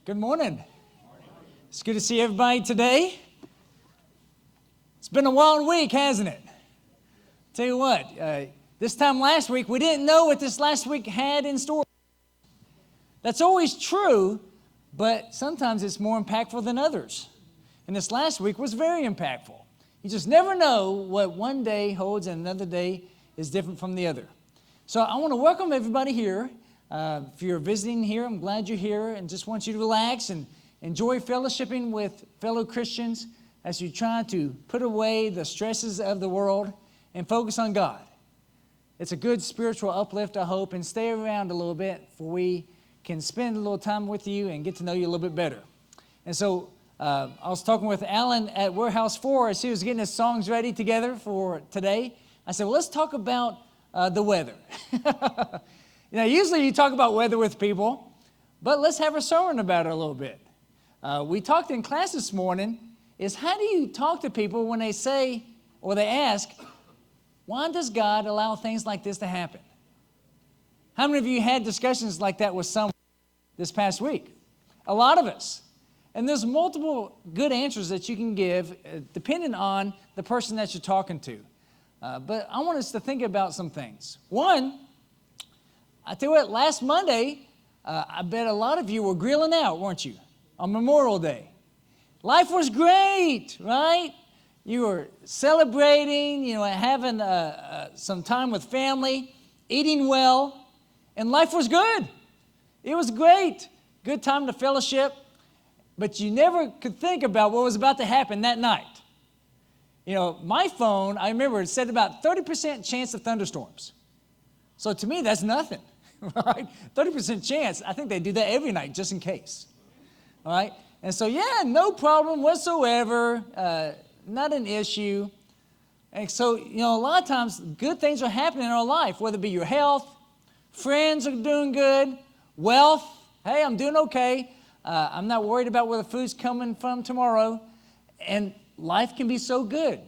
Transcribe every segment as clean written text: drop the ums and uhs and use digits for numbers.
Good morning. It's good to see everybody today. It's been a wild week, hasn't it? Tell you what, this time last week, we didn't know what this last week had in store. That's always true, but sometimes it's more impactful than others. And this last week was very impactful. You just never know what one day holds and another day is different from the other. So I want to welcome everybody here. If you're visiting here, I'm glad you're here and just want you to relax and enjoy fellowshipping with fellow Christians as you try to put away the stresses of the world and focus on God. It's a good spiritual uplift, I hope, and stay around a little bit for we can spend a little time with you and get to know you a little bit better. And so I was talking with Alan at Warehouse 4 as he was getting his songs ready together for today. I said, well, let's talk about the weather. Usually you talk about weather with people, but let's have a sermon about it a little bit. We talked in class this morning is how do you talk to people when they say or they ask, why does God allow things like this to happen? How many of you had discussions like that with someone this past week? A lot of us. And there's multiple good answers that you can give depending on the person that you're talking to. But I want us to think about some things. One, I tell you what, last Monday, I bet a lot of you were grilling out, weren't you, on Memorial Day? Life was great, right? You were celebrating, having some time with family, eating well, and life was good. It was great. Good time to fellowship, but you never could think about what was about to happen that night. My phone, I remember, it said about 30% chance of thunderstorms. So to me, that's nothing, right? 30% chance. I think they do that every night just in case, all right? And so, no problem whatsoever, not an issue. And so, a lot of times good things are happening in our life, whether it be your health, friends are doing good, wealth, hey, I'm doing okay. I'm not worried about where the food's coming from tomorrow. And life can be so good.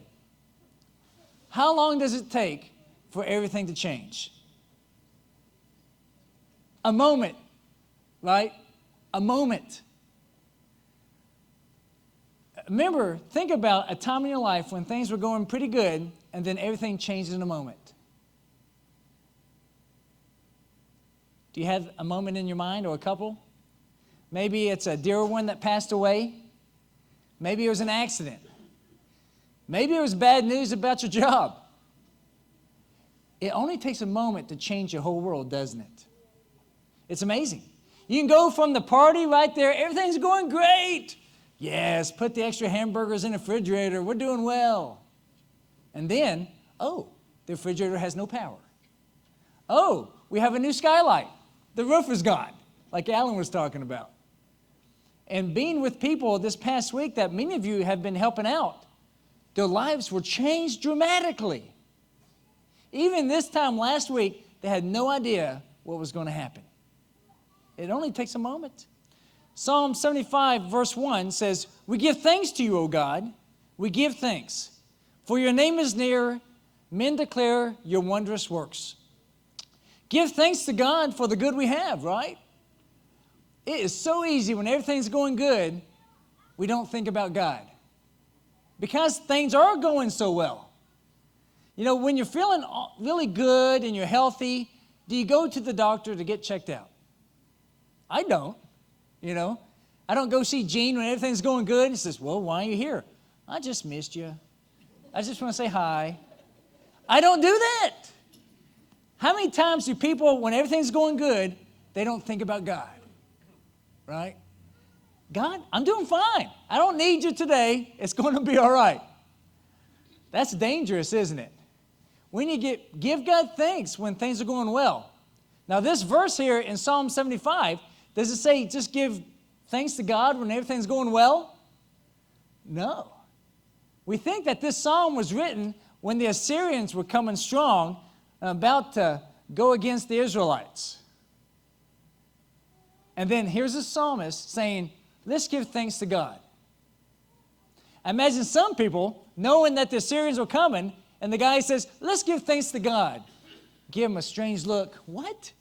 How long does it take for everything to change? A moment, right? A moment. Remember, think about a time in your life when things were going pretty good and then everything changed in a moment. Do you have a moment in your mind or a couple? Maybe it's a dear one that passed away. Maybe it was an accident. Maybe it was bad news about your job. It only takes a moment to change your whole world, doesn't it? It's amazing. You can go from the party right there, everything's going great. Yes, put the extra hamburgers in the refrigerator, we're doing well. And then, the refrigerator has no power. We have a new skylight. The roof is gone, like Alan was talking about. And being with people this past week that many of you have been helping out, their lives were changed dramatically. Even this time last week, they had no idea what was going to happen. It only takes a moment. Psalm 75 verse 1 says, we give thanks to you, O God. We give thanks. For your name is near. Men declare your wondrous works. Give thanks to God for the good we have, right? It is so easy when everything's going good, we don't think about God. Because things are going so well. When you're feeling really good and you're healthy, do you go to the doctor to get checked out? I don't. I don't go see Gene when everything's going good. He says, well, why are you here? I just missed you. I just want to say hi. I don't do that. How many times do people, when everything's going good, they don't think about God? Right? God, I'm doing fine. I don't need you today. It's going to be all right. That's dangerous, isn't it? We need to give God thanks when things are going well. Now, this verse here in Psalm 75, does it say just give thanks to God when everything's going well? No. We think that this psalm was written when the Assyrians were coming strong and about to go against the Israelites. And then here's the psalmist saying, let's give thanks to God. I imagine some people knowing that the Assyrians were coming, and the guy says, let's give thanks to God. Give him a strange look. What?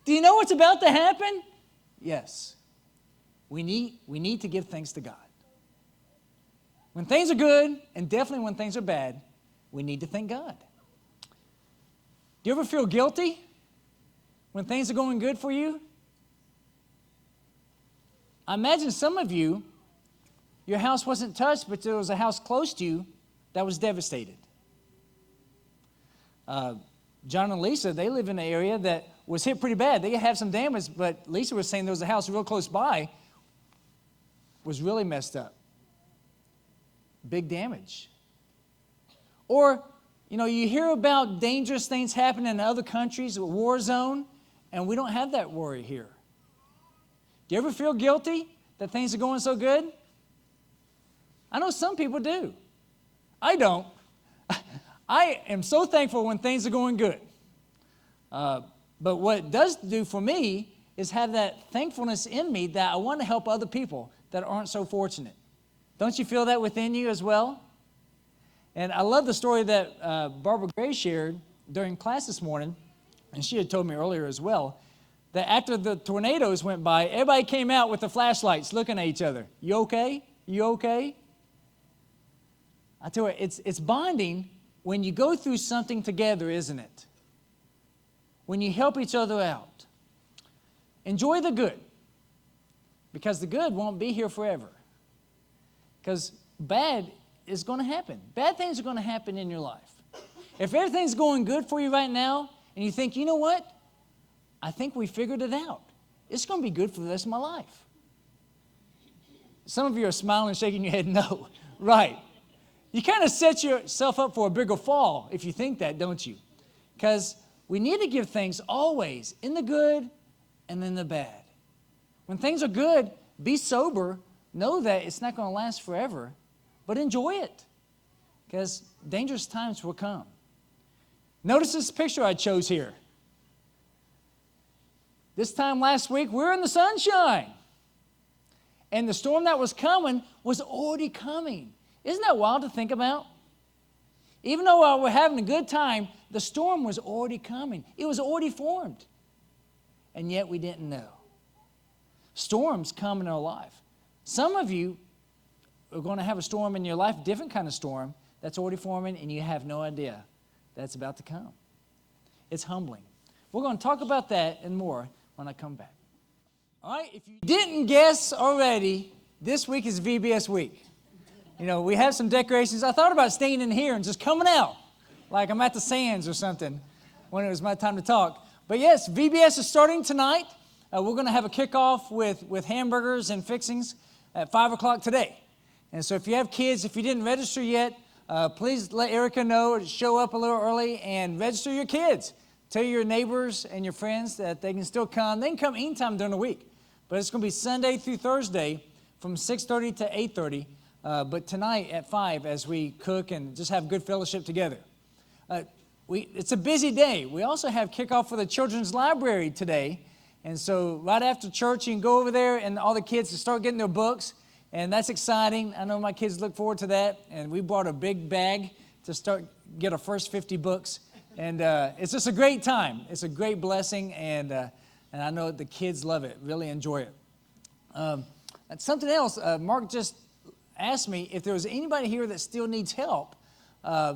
Do you know what's about to happen? Yes. we need to give thanks to God. When things are good, and definitely when things are bad, we need to thank God. Do you ever feel guilty when things are going good for you? I imagine some of you, your house wasn't touched, but there was a house close to you that was devastated. John and Lisa, they live in an area that was hit pretty bad. They have some damage, but Lisa was saying there was a house real close by, was really messed up. Big damage. Or, you hear about dangerous things happening in other countries, a war zone, and we don't have that worry here. Do you ever feel guilty that things are going so good? I know some people do. I don't. I am so thankful when things are going good. But what it does do for me is have that thankfulness in me that I want to help other people that aren't so fortunate. Don't you feel that within you as well? And I love the story that Barbara Gray shared during class this morning, and she had told me earlier as well, that after the tornadoes went by, everybody came out with the flashlights looking at each other. You okay? You okay? I tell you, it's bonding when you go through something together, isn't it? When you help each other out. Enjoy the good, because the good won't be here forever. Because bad is going to happen. Bad things are going to happen in your life. If everything's going good for you right now, and you think, you know what? I think we figured it out. It's going to be good for the rest of my life. Some of you are smiling and shaking your head, no. Right. You kind of set yourself up for a bigger fall if you think that, don't you? Because we need to give thanks always in the good and in the bad. When things are good, be sober. Know that it's not going to last forever, but enjoy it, because dangerous times will come. Notice this picture I chose here. This time last week, we were in the sunshine, and the storm that was coming was already coming. Isn't that wild to think about? Even though we're having a good time, the storm was already coming. It was already formed, and yet we didn't know. Storms come in our life. Some of you are going to have a storm in your life, different kind of storm, that's already forming, and you have no idea that's about to come. It's humbling. We're going to talk about that and more when I come back. All right, if you didn't guess already, this week is VBS week. We have some decorations. I thought about staying in here and just coming out like I'm at the Sands or something when it was my time to talk. But yes, VBS is starting tonight. We're going to have a kickoff with hamburgers and fixings at 5 o'clock today. And so if you have kids, if you didn't register yet, please let Erica know to show up a little early and register your kids. Tell your neighbors and your friends that they can still come. They can come anytime during the week. But it's going to be Sunday through Thursday from 6:30 to 8:30. But tonight at 5 as we cook and just have good fellowship together. It's a busy day. We also have kickoff for the children's library today. And so right after church, you can go over there and all the kids can start getting their books. And that's exciting. I know my kids look forward to that. And we brought a big bag to get our first 50 books. And it's just a great time. It's a great blessing. And I know the kids love it, really enjoy it. And something else, Mark just asked me if there was anybody here that still needs help.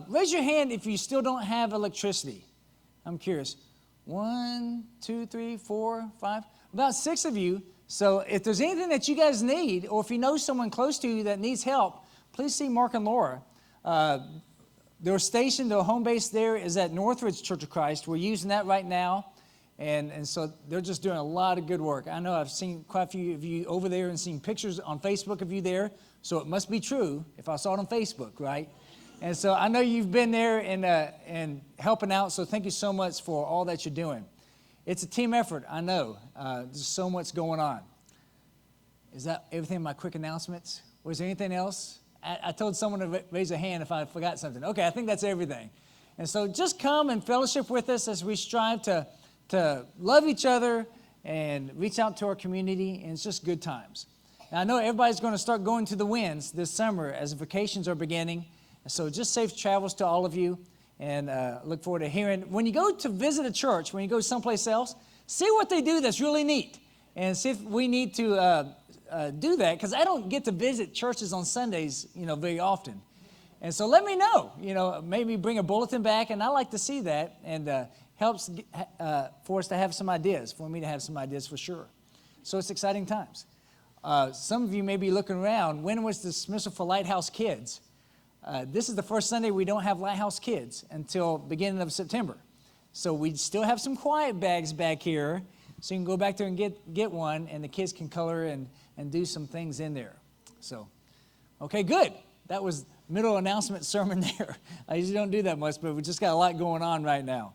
Raise your hand if you still don't have electricity. I'm curious. 1, 2, 3, 4, 5, about 6 of you. So if there's anything that you guys need, or if you know someone close to you that needs help, please see Mark and Laura. Their station, their home base there is at Northridge Church of Christ. We're using that right now. And so they're just doing a lot of good work. I know I've seen quite a few of you over there and seen pictures on Facebook of you there. So it must be true if I saw it on Facebook, right? And so I know you've been there and helping out, so thank you so much for all that you're doing. It's a team effort, I know. There's so much going on. Is that everything in my quick announcements? Was there anything else? I told someone to raise a hand if I forgot something. Okay, I think that's everything. And so just come and fellowship with us as we strive to love each other and reach out to our community, and it's just good times. Now, I know everybody's going to start going to the winds this summer as vacations are beginning. So just safe travels to all of you, and look forward to hearing. When you go to visit a church, when you go someplace else, see what they do that's really neat, and see if we need to do that because I don't get to visit churches on Sundays, very often. And so let me know, maybe bring a bulletin back, and I like to see that, and helps for us to have some ideas, for me to have some ideas for sure. So it's exciting times. Some of you may be looking around. When was the dismissal for Lighthouse Kids? This is the first Sunday we don't have Lighthouse Kids until beginning of September. So we still have some quiet bags back here, so you can go back there and get one, and the kids can color and do some things in there. So, okay, good. That was middle announcement sermon there. I usually don't do that much, but we just got a lot going on right now.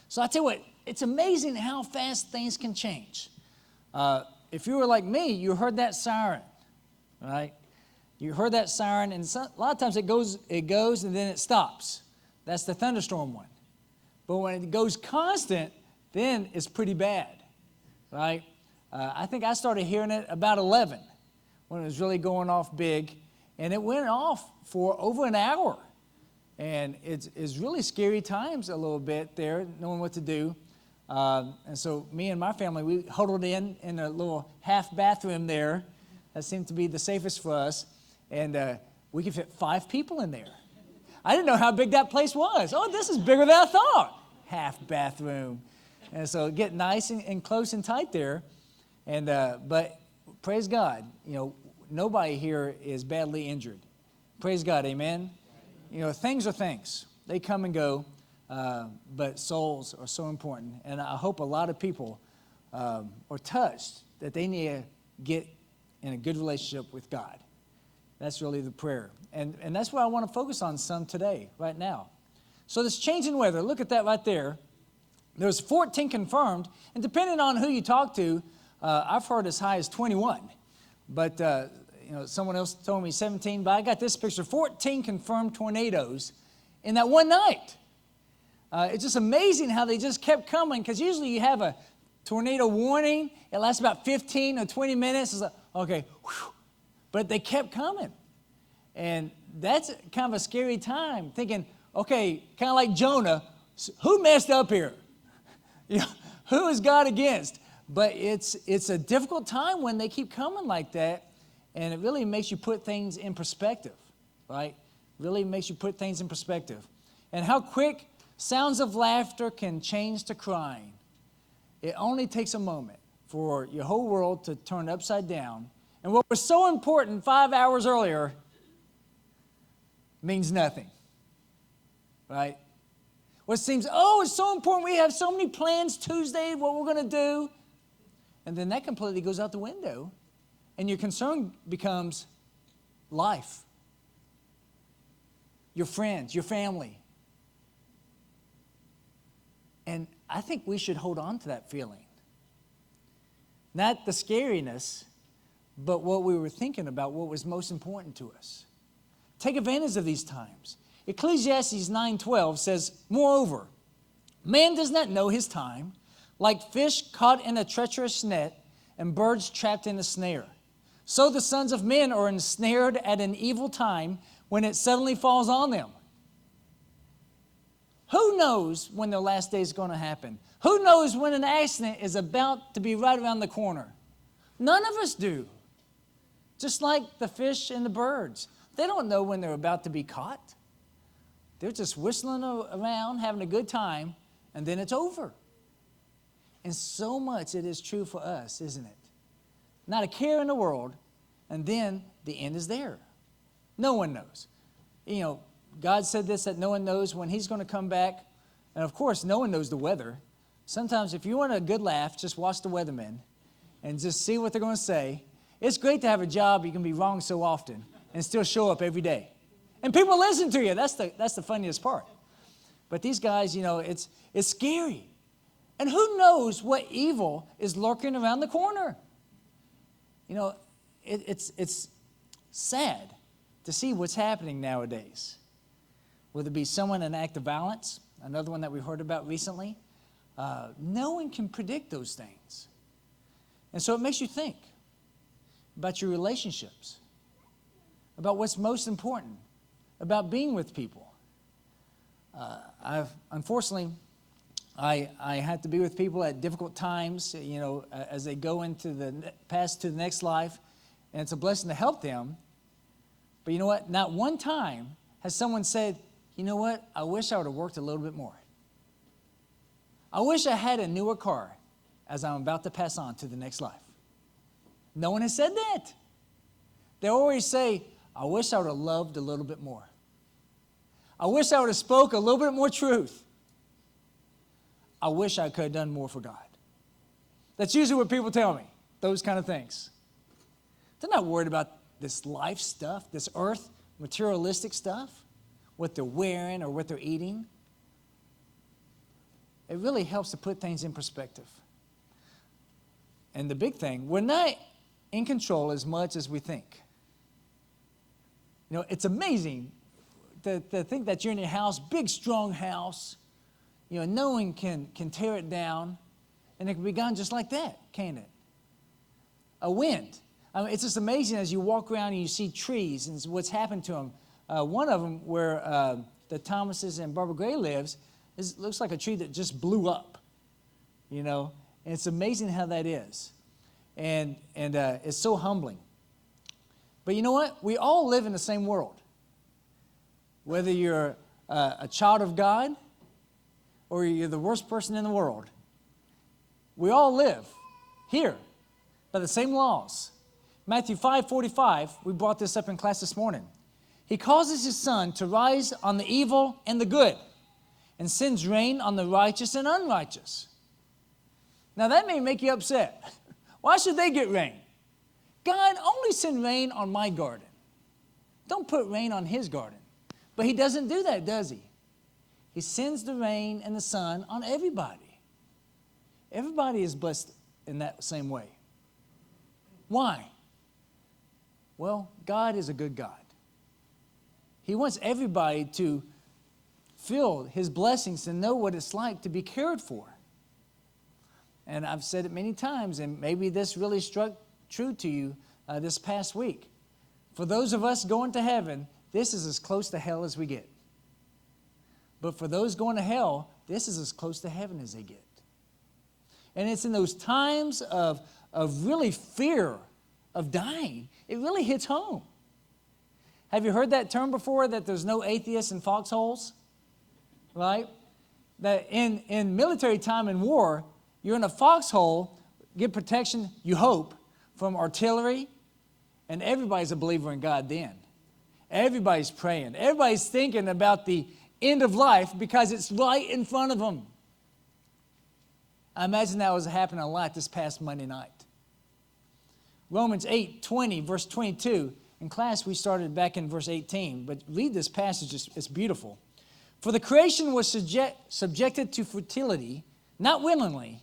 So I tell you what, it's amazing how fast things can change. If you were like me, you heard that siren, right? You heard that siren, and a lot of times it goes, and then it stops. That's the thunderstorm one. But when it goes constant, then it's pretty bad, right? I think I started hearing it about 11 when it was really going off big, and it went off for over an hour. And it's really scary times a little bit there, knowing what to do. And so me and my family, we huddled in a little half bathroom there. That seemed to be the safest for us. And we could fit 5 people in there. I didn't know how big that place was. Oh, this is bigger than I thought. Half bathroom. And so get nice and close and tight there. And but praise God, nobody here is badly injured. Praise God, amen. Things are things. They come and go, but souls are so important. And I hope a lot of people are touched that they need to get in a good relationship with God. That's really the prayer. And that's what I want to focus on some today, right now. So this change in weather, look at that right there. There's 14 confirmed, and depending on who you talk to, I've heard as high as 21. But someone else told me 17, but I got this picture, 14 confirmed tornadoes in that one night. It's just amazing how they just kept coming, because usually you have a tornado warning. It lasts about 15 or 20 minutes. It's like, okay, whew. But they kept coming. And that's kind of a scary time, thinking, okay, kind of like Jonah, who messed up here? Who is God against? But it's a difficult time when they keep coming like that. And it really makes you put things in perspective, right? Really makes you put things in perspective. And how quick sounds of laughter can change to crying. It only takes a moment for your whole world to turn upside down. And what was so important 5 hours earlier means nothing, right? What seems, it's so important. We have so many plans Tuesday, what we're going to do. And then that completely goes out the window. And your concern becomes life, your friends, your family. And I think we should hold on to that feeling. Not the scariness, but what we were thinking about, what was most important to us. Take advantage of these times. Ecclesiastes 9:12 says, moreover, man does not know his time, like fish caught in a treacherous net and birds trapped in a snare. So the sons of men are ensnared at an evil time when it suddenly falls on them. Who knows when their last day is going to happen? Who knows when an accident is about to be right around the corner? None of us do. Just like the fish and the birds. They don't know when they're about to be caught. They're just whistling around, having a good time, and then it's over. And so much it is true for us, isn't it? Not a care in the world, and then the end is there. No one knows. God said this, that no one knows when he's going to come back. And of course, no one knows the weather. Sometimes if you want a good laugh, just watch the weathermen and just see what they're going to say. It's great to have a job you can be wrong so often and still show up every day. And people listen to you. That's the funniest part. But these guys, it's scary. And who knows what evil is lurking around the corner? It's sad to see what's happening nowadays. Whether it be someone in an act of violence, another one that we heard about recently, no one can predict those things. And so it makes you think about your relationships, about what's most important, about being with people. I've unfortunately I have to be with people at difficult times, as they go pass to the next life, and it's a blessing to help them. But you know what? Not one time has someone said, you know what? I wish I would have worked a little bit more. I wish I had a newer car as I'm about to pass on to the next life. No one has said that. They always say, I wish I would have loved a little bit more. I wish I would have spoke a little bit more truth. I wish I could have done more for God. That's usually what people tell me, those kind of things. They're not worried about this life stuff, this earth, materialistic stuff, what they're wearing or what they're eating. It really helps to put things in perspective. And the big thing, we're not in control as much as we think. It's amazing to think that you're in your house, big, strong house. No one can tear it down, and it can be gone just like that, can't it? A wind. It's just amazing as you walk around and you see trees and what's happened to them. One of them, where the Thomases and Barbara Gray lives, looks like a tree that just blew up, And it's amazing how that is. And it's so humbling. But you know what? We all live in the same world. Whether you're a child of God or you're the worst person in the world, we all live here by the same laws. Matthew 5:45, we brought this up in class this morning. He causes his sun to rise on the evil and the good, and sends rain on the righteous and unrighteous. Now that may make you upset. Why should they get rain? God only send rain on my garden. Don't put rain on his garden. But he doesn't do that, does he? He sends the rain and the sun on everybody. Everybody is blessed in that same way. Why? Well, God is a good God. He wants everybody to feel his blessings and know what it's like to be cared for. And I've said it many times, and maybe this really struck true to you this past week. For those of us going to heaven, this is as close to hell as we get. But for those going to hell, this is as close to heaven as they get. And it's in those times of really fear of dying, it really hits home. Have you heard that term before, that there's no atheists in foxholes? Right? That in military time and war, you're in a foxhole, get protection, you hope, from artillery, and everybody's a believer in God then. Everybody's praying. Everybody's thinking about the end of life because it's right in front of them. I imagine that was happening a lot this past Monday night. Romans 8:20, verse 22. In class, we started back in verse 18, but read this passage, it's beautiful. For the creation was subjected to futility, not willingly,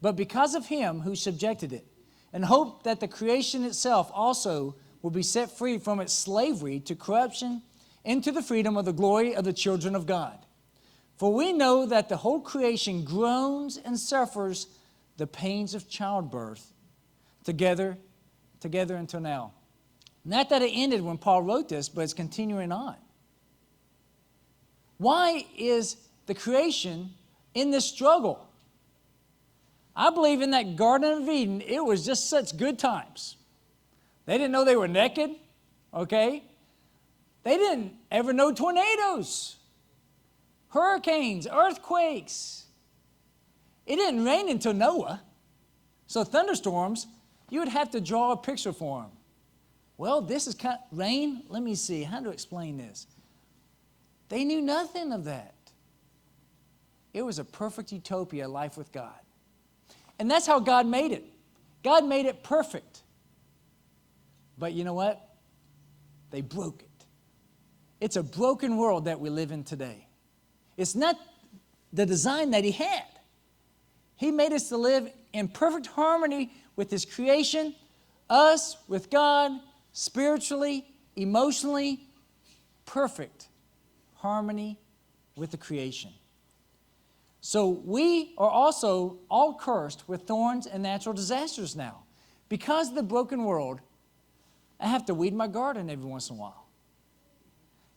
but because of him who subjected it, and hoped that the creation itself also will be set free from its slavery to corruption into the freedom of the glory of the children of God. For we know that the whole creation groans and suffers the pains of childbirth together until now. Not that it ended when Paul wrote this, but it's continuing on. Why is the creation in this struggle? I believe in that Garden of Eden, it was just such good times. They didn't know they were naked, okay? They didn't ever know tornadoes, hurricanes, earthquakes. It didn't rain until Noah. So thunderstorms, you would have to draw a picture for them. Well, this is kind of rain. Let me see how to explain this. They knew nothing of that. It was a perfect utopia, life with God. And that's how God made it. God made it perfect. But you know what? They broke it. It's a broken world that we live in today. It's not the design that he had. He made us to live in perfect harmony with his creation, us with God, spiritually, emotionally, perfect harmony with the creation. So we are also all cursed with thorns and natural disasters now. Because of the broken world, I have to weed my garden every once in a while.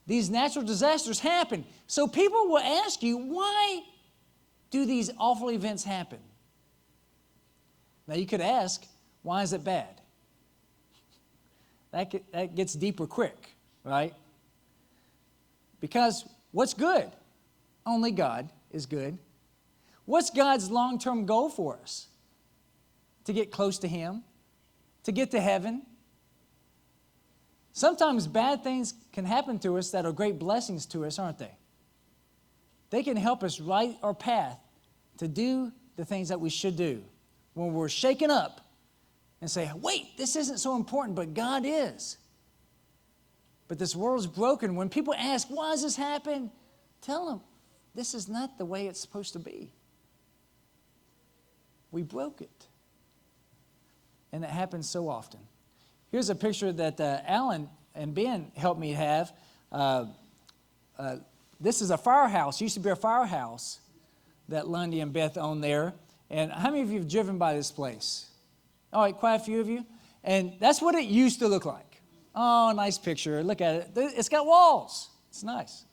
These natural disasters happen. So people will ask you, why do these awful events happen? Now you could ask, why is it bad? That gets deeper quick, right? Because what's good? Only God is good. What's God's long-term goal for us? To get close to Him, to get to heaven. Sometimes bad things can happen to us that are great blessings to us, aren't they? They can help us right our path to do the things that we should do. When we're shaken up and say, wait, this isn't so important, but God is. But this world's broken. When people ask, why does this happen? Tell them, this is not the way it's supposed to be. We broke it. And it happens so often. Here's a picture that Alan and Ben helped me have. This is a firehouse. Used to be a firehouse that Lundy and Beth owned there. And how many of you have driven by this place? All right, quite a few of you. And that's what it used to look like. Oh, nice picture. Look at it. It's got walls. It's nice.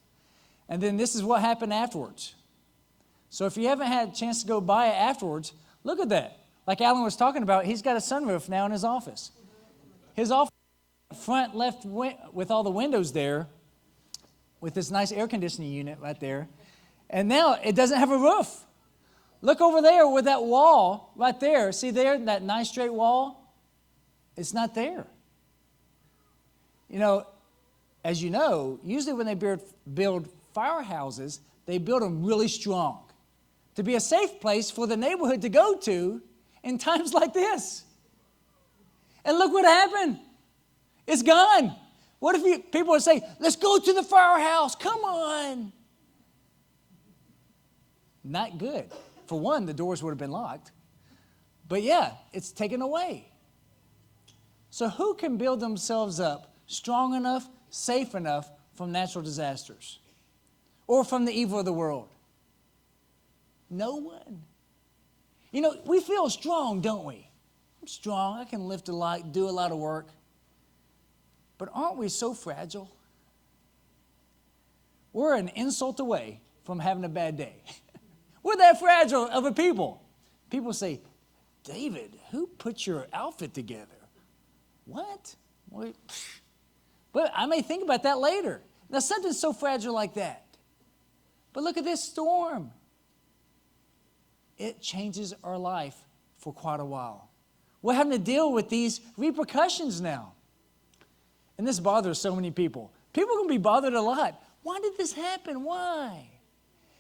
And then this is what happened afterwards. So if you haven't had a chance to go by it afterwards, look at that. Like Alan was talking about, he's got a sunroof now in his office. His office, front left with all the windows there, with this nice air conditioning unit right there. And now it doesn't have a roof. Look over there with that wall right there. See there, that nice straight wall? It's not there. You know, as you know, usually when they build firehouses, they build them really strong to be a safe place for the neighborhood to go to in times like this. And look what happened. It's gone. What if people would say, let's go to the firehouse. Come on. Not good. For one, the doors would have been locked. But yeah, it's taken away. So who can build themselves up strong enough, safe enough from natural disasters or from the evil of the world? No one. You know, we feel strong, don't we? I'm strong. I can lift a lot, do a lot of work. But aren't we so fragile? We're an insult away from having a bad day. We're that fragile of a people. People say, David, who put your outfit together? What? But I may think about that later. Now, something's so fragile like that. But look at this storm. It changes our life for quite a while. We're having to deal with these repercussions now. And this bothers so many people. People can be bothered a lot. Why did this happen? Why?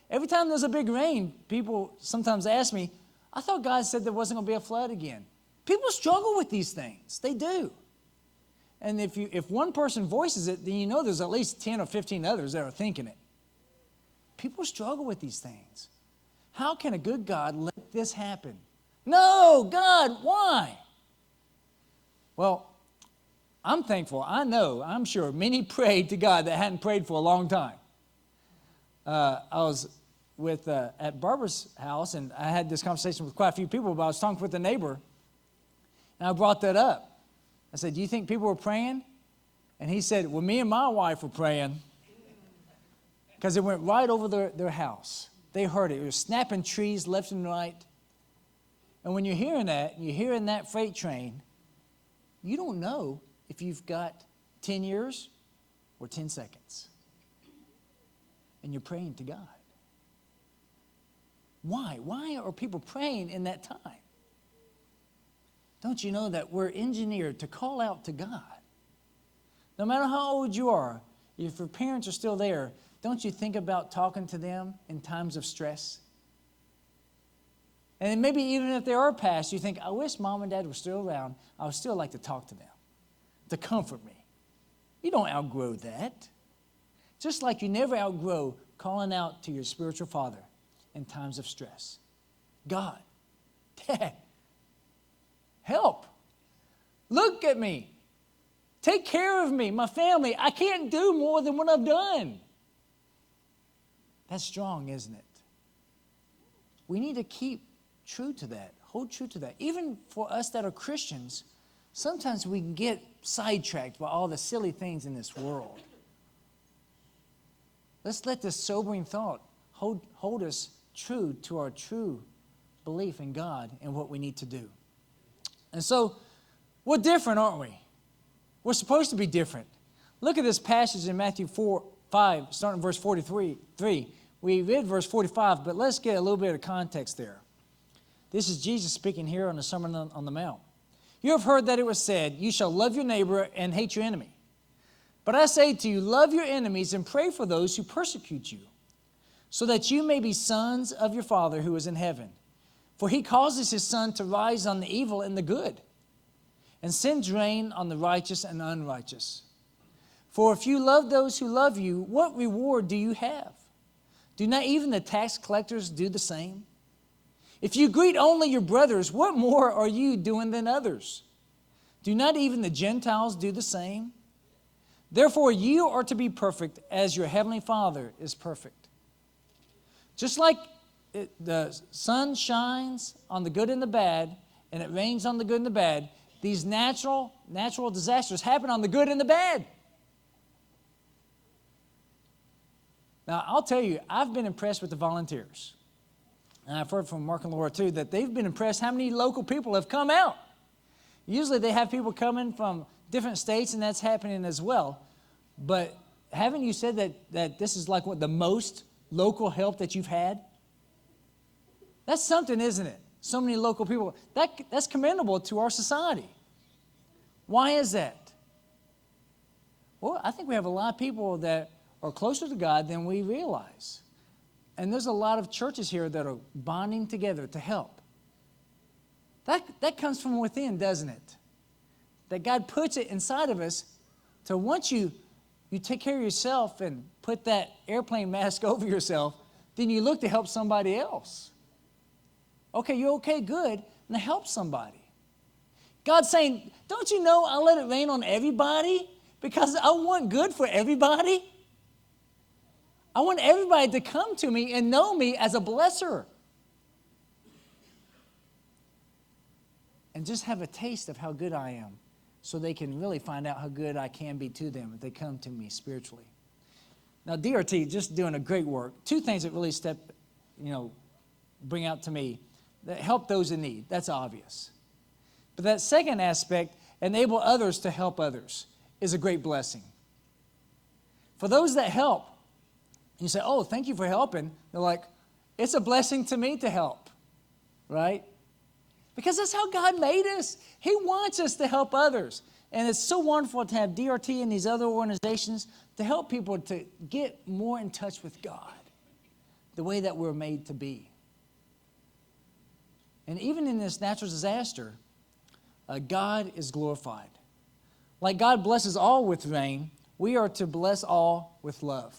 Every time there's a big rain, people sometimes ask me, I thought God said there wasn't going to be a flood again. People struggle with these things. They do. And if one person voices it, then you know there's at least 10 or 15 others that are thinking it. People struggle with these things. How can a good God let this happen? No, God, why? Well, I'm thankful. I'm sure many prayed to God that hadn't prayed for a long time. I was at Barbara's house, and I had this conversation with quite a few people, but I was talking with a neighbor, and I brought that up. I said, do you think people were praying? And he said, well, me and my wife were praying, because it went right over their house. They heard it. It was snapping trees left and right. And when you're hearing that freight train, you don't know if you've got 10 years or 10 seconds. And you're praying to God. Why? Why are people praying in that time? Don't you know that we're engineered to call out to God? No matter how old you are, if your parents are still there, don't you think about talking to them in times of stress? And maybe even if they are past, you think, I wish mom and dad were still around. I would still like to talk to them, to comfort me. You don't outgrow that. Just like you never outgrow calling out to your spiritual father in times of stress. God, Dad, help. Look at me. Take care of me, my family. I can't do more than what I've done. That's strong, isn't it? We need to keep true to that, hold true to that. Even for us that are Christians, sometimes we can get sidetracked by all the silly things in this world. Let's let this sobering thought hold us true to our true belief in God and what we need to do. And so we're different, aren't we? We're supposed to be different. Look at this passage in Matthew 5, starting verse 43. We read verse 45, but let's get a little bit of context there. This is Jesus speaking here on the Sermon on the Mount. You have heard that it was said, you shall love your neighbor and hate your enemy. But I say to you, love your enemies and pray for those who persecute you, so that you may be sons of your Father who is in heaven. For he causes his sun to rise on the evil and the good, and sends rain on the righteous and unrighteous. For if you love those who love you, what reward do you have? Do not even the tax collectors do the same? If you greet only your brothers, what more are you doing than others? Do not even the Gentiles do the same? Therefore, you are to be perfect as your heavenly Father is perfect. Just like the sun shines on the good and the bad, and it rains on the good and the bad, these natural disasters happen on the good and the bad. Now, I'll tell you, I've been impressed with the volunteers. And I've heard from Mark and Laura, too, that they've been impressed how many local people have come out. Usually they have people coming from different states, and that's happening as well. But haven't you said that this is like what the most local help that you've had? That's something, isn't it? So many local people. That's commendable to our society. Why is that? Well, I think we have a lot of people that are closer to God than we realize. And there's a lot of churches here that are bonding together to help. That comes from within, doesn't it? That God puts it inside of us to once you take care of yourself and put that airplane mask over yourself, then you look to help somebody else. Okay, you're okay, good. Now help somebody. God's saying, don't you know I'll let it rain on everybody because I want good for everybody? I want everybody to come to me and know me as a blesser. And just have a taste of how good I am so they can really find out how good I can be to them if they come to me spiritually. Now, DRT, just doing a great work. Two things that really bring out to me that help those in need. That's obvious. But that second aspect, enable others to help others, is a great blessing. For those that help, you say, oh, thank you for helping. They're like, it's a blessing to me to help, right? Because that's how God made us. He wants us to help others. And it's so wonderful to have DRT and these other organizations to help people to get more in touch with God, the way that we're made to be. And even in this natural disaster, God is glorified. Like God blesses all with rain, we are to bless all with love.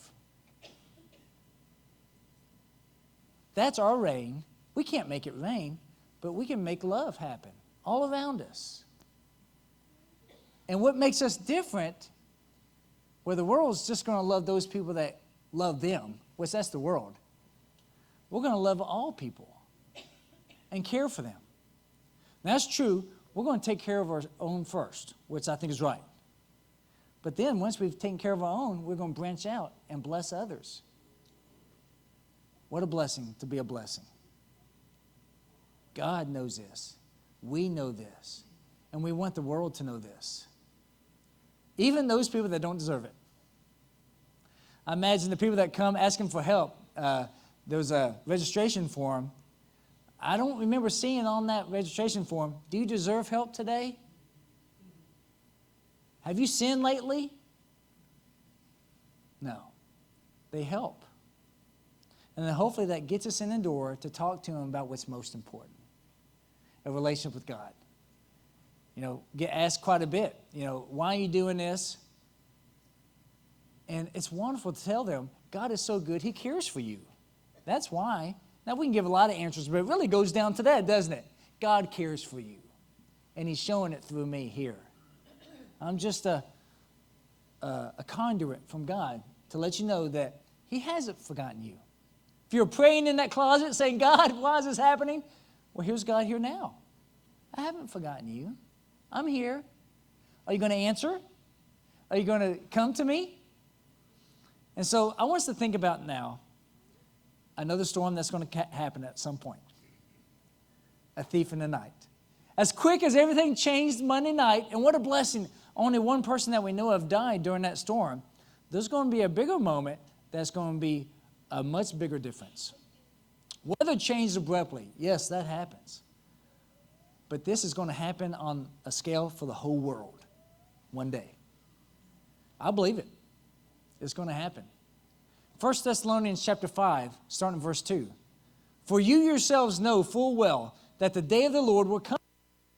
That's our rain. We can't make it rain, but we can make love happen all around us. And what makes us different, where the world's just going to love those people that love them, which that's the world, we're going to love all people and care for them. And that's true. We're going to take care of our own first, which I think is right. But then once we've taken care of our own, we're going to branch out and bless others. What a blessing to be a blessing. God knows this. We know this. And we want the world to know this. Even those people that don't deserve it. I imagine the people that come asking for help. There was a registration form. I don't remember seeing on that registration form, do you deserve help today? Have you sinned lately? No. They help. And then hopefully that gets us in the door to talk to them about what's most important. A relationship with God. Get asked quite a bit, why are you doing this? And it's wonderful to tell them, God is so good, He cares for you. That's why. Now, we can give a lot of answers, but it really goes down to that, doesn't it? God cares for you. And He's showing it through me here. I'm just a conduit from God to let you know that He hasn't forgotten you. If you're praying in that closet saying, God, why is this happening? Well, here's God here now. I haven't forgotten you. I'm here. Are you going to answer? Are you going to come to me? And so I want us to think about now, another storm that's going to happen at some point. A thief in the night. As quick as everything changed Monday night, and what a blessing, only one person that we know of died during that storm, there's going to be a bigger moment that's going to be a much bigger difference. Weather changed abruptly. Yes, that happens. But this is going to happen on a scale for the whole world one day. I believe it. It's going to happen. 1 Thessalonians chapter 5, starting verse 2. For you yourselves know full well that the day of the Lord will come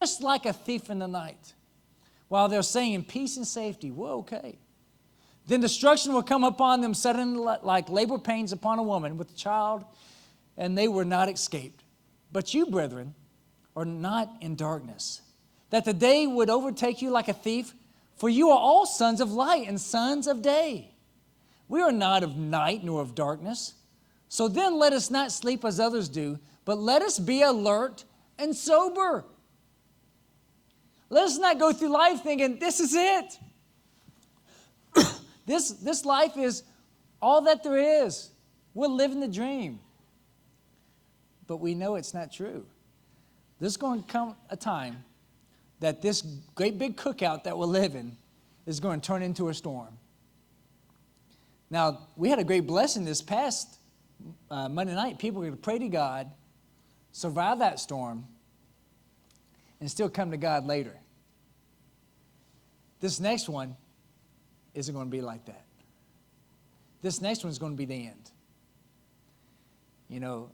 just like a thief in the night. While they're saying peace and safety, we're okay. Then destruction will come upon them suddenly like labor pains upon a woman with a child, and they were not escaped. But you, brethren, are not in darkness, that the day would overtake you like a thief, for you are all sons of light and sons of day. We are not of night nor of darkness. So then let us not sleep as others do, but let us be alert and sober. Let us not go through life thinking, this is it. This life is all that there is. We're living the dream. But we know it's not true. There's going to come a time that this great big cookout that we're living is going to turn into a storm. Now, we had a great blessing this past Monday night. People were going to pray to God, survive that storm, and still come to God later. This next one isn't going to be like that. This next one is going to be the end. You know,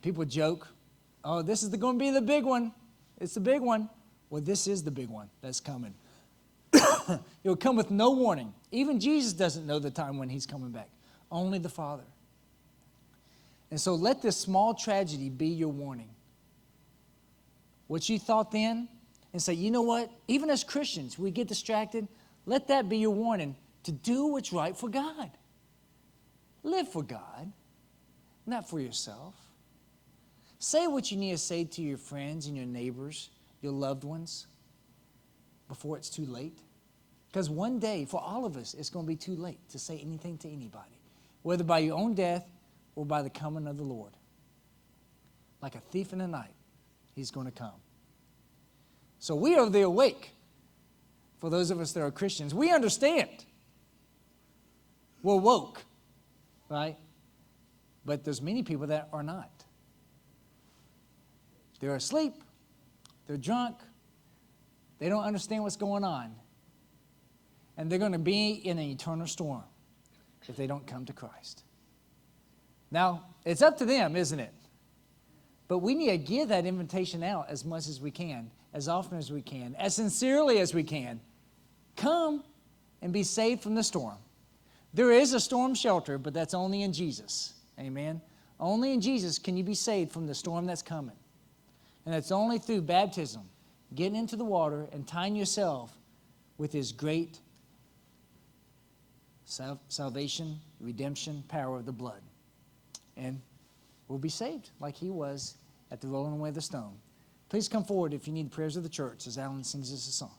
people joke, oh, this is going to be the big one. It's the big one. Well, this is the big one that's coming. It will come with no warning. Even Jesus doesn't know the time when he's coming back. Only the Father. And so let this small tragedy be your warning. What you thought then, and say, you know what? Even as Christians, we get distracted. Let that be your warning to do what's right for God. Live for God, not for yourself. Say what you need to say to your friends and your neighbors, your loved ones, before it's too late. Because one day, for all of us, it's going to be too late to say anything to anybody, whether by your own death or by the coming of the Lord. Like a thief in the night, he's going to come. So we are the awake. For those of us that are Christians, we understand. We're woke, right? But there's many people that are not. They're asleep. They're drunk. They don't understand what's going on. And they're going to be in an eternal storm if they don't come to Christ. Now, it's up to them, isn't it? But we need to give that invitation out as much as we can, as often as we can, as sincerely as we can. Come and be saved from the storm. There is a storm shelter, but that's only in Jesus. Amen? Only in Jesus can you be saved from the storm that's coming. And it's only through baptism, getting into the water and tying yourself with his great salvation, redemption, power of the blood. And we'll be saved like he was at the rolling away of the stone. Please come forward if you need the prayers of the church as Alan sings us a song.